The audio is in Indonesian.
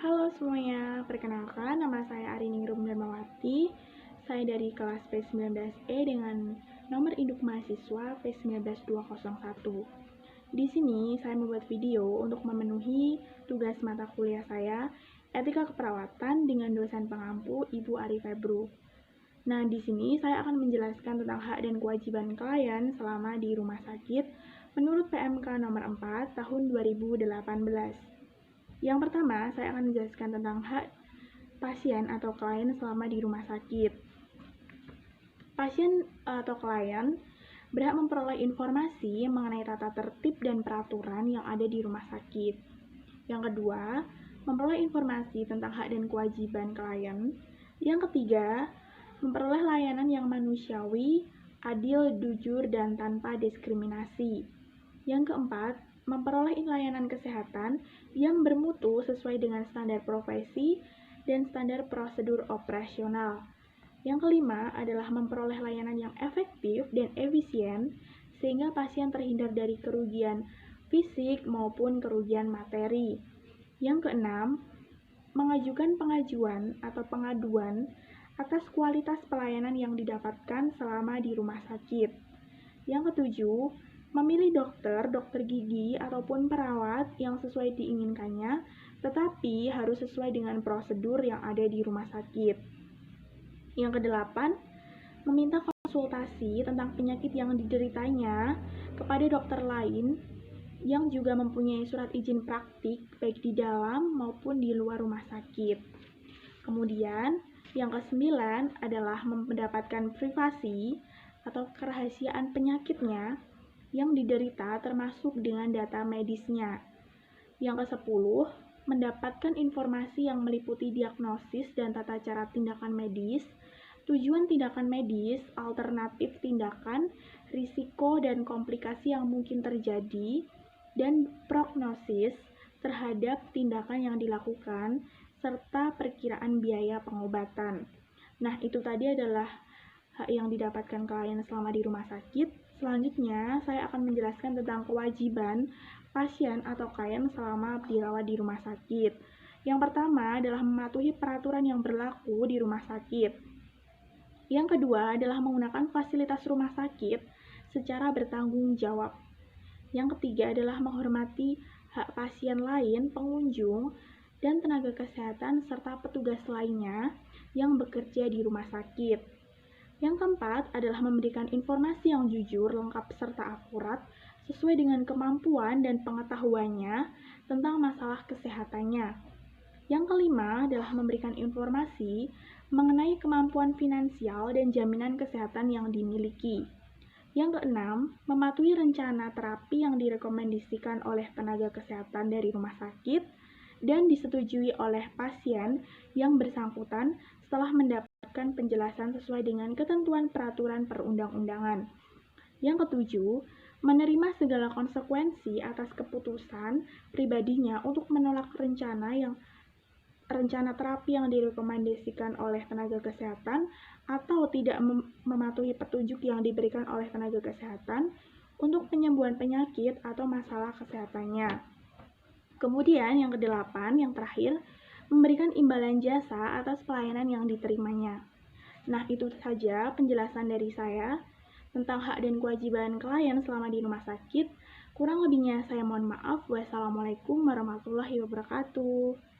Halo semuanya, perkenalkan nama saya Arini Darmawati. Saya dari kelas P19E dengan nomor induk mahasiswa P19201. Di sini saya membuat video untuk memenuhi tugas mata kuliah saya, Etika Keperawatan dengan dosen pengampu Ibu Ari Febru. Nah, di sini saya akan menjelaskan tentang hak dan kewajiban klien selama di rumah sakit menurut PMK nomor 4 tahun 2018. Yang pertama, saya akan menjelaskan tentang hak pasien atau klien selama di rumah sakit. Pasien atau klien berhak memperoleh informasi mengenai tata tertib dan peraturan yang ada di rumah sakit. Yang kedua, memperoleh informasi tentang hak dan kewajiban klien. Yang ketiga, memperoleh layanan yang manusiawi, adil, jujur, dan tanpa diskriminasi. Yang keempat, memperoleh layanan kesehatan yang bermutu sesuai dengan standar profesi dan standar prosedur operasional. Yang kelima adalah memperoleh layanan yang efektif dan efisien sehingga pasien terhindar dari kerugian fisik maupun kerugian materi. Yang keenam, mengajukan pengajuan atau pengaduan atas kualitas pelayanan yang didapatkan selama di rumah sakit. Yang ketujuh, memilih dokter gigi, ataupun perawat yang sesuai diinginkannya, tetapi harus sesuai dengan prosedur yang ada di rumah sakit. Yang kedelapan, meminta konsultasi tentang penyakit yang dideritanya kepada dokter lain yang juga mempunyai surat izin praktik baik di dalam maupun di luar rumah sakit. Kemudian, yang kesembilan adalah mendapatkan privasi atau kerahasiaan penyakitnya yang diderita termasuk dengan data medisnya. Yang kesepuluh, mendapatkan informasi yang meliputi diagnosis dan tata cara tindakan medis, tujuan tindakan medis, alternatif tindakan, risiko dan komplikasi yang mungkin terjadi, dan prognosis terhadap tindakan yang dilakukan, serta perkiraan biaya pengobatan. Nah, itu tadi adalah hak yang didapatkan klien selama di rumah sakit. Selanjutnya, saya akan menjelaskan tentang kewajiban pasien atau klien selama dirawat di rumah sakit. Yang pertama adalah mematuhi peraturan yang berlaku di rumah sakit. Yang kedua adalah menggunakan fasilitas rumah sakit secara bertanggung jawab. Yang ketiga adalah menghormati hak pasien lain, pengunjung, dan tenaga kesehatan serta petugas lainnya yang bekerja di rumah sakit. Yang keempat adalah memberikan informasi yang jujur, lengkap, serta akurat sesuai dengan kemampuan dan pengetahuannya tentang masalah kesehatannya. Yang kelima adalah memberikan informasi mengenai kemampuan finansial dan jaminan kesehatan yang dimiliki. Yang keenam, mematuhi rencana terapi yang direkomendasikan oleh tenaga kesehatan dari rumah sakit dan disetujui oleh pasien yang bersangkutan setelah mendapatkan penjelasan sesuai dengan ketentuan peraturan perundang-undangan. Yang ketujuh, menerima segala konsekuensi atas keputusan pribadinya untuk menolak rencana terapi yang direkomendasikan oleh tenaga kesehatan atau tidak mematuhi petunjuk yang diberikan oleh tenaga kesehatan untuk penyembuhan penyakit atau masalah kesehatannya. Kemudian yang kedelapan, yang terakhir, memberikan imbalan jasa atas pelayanan yang diterimanya. Nah, itu saja penjelasan dari saya tentang hak dan kewajiban klien selama di rumah sakit. Kurang lebihnya saya mohon maaf. Wassalamualaikum warahmatullahi wabarakatuh.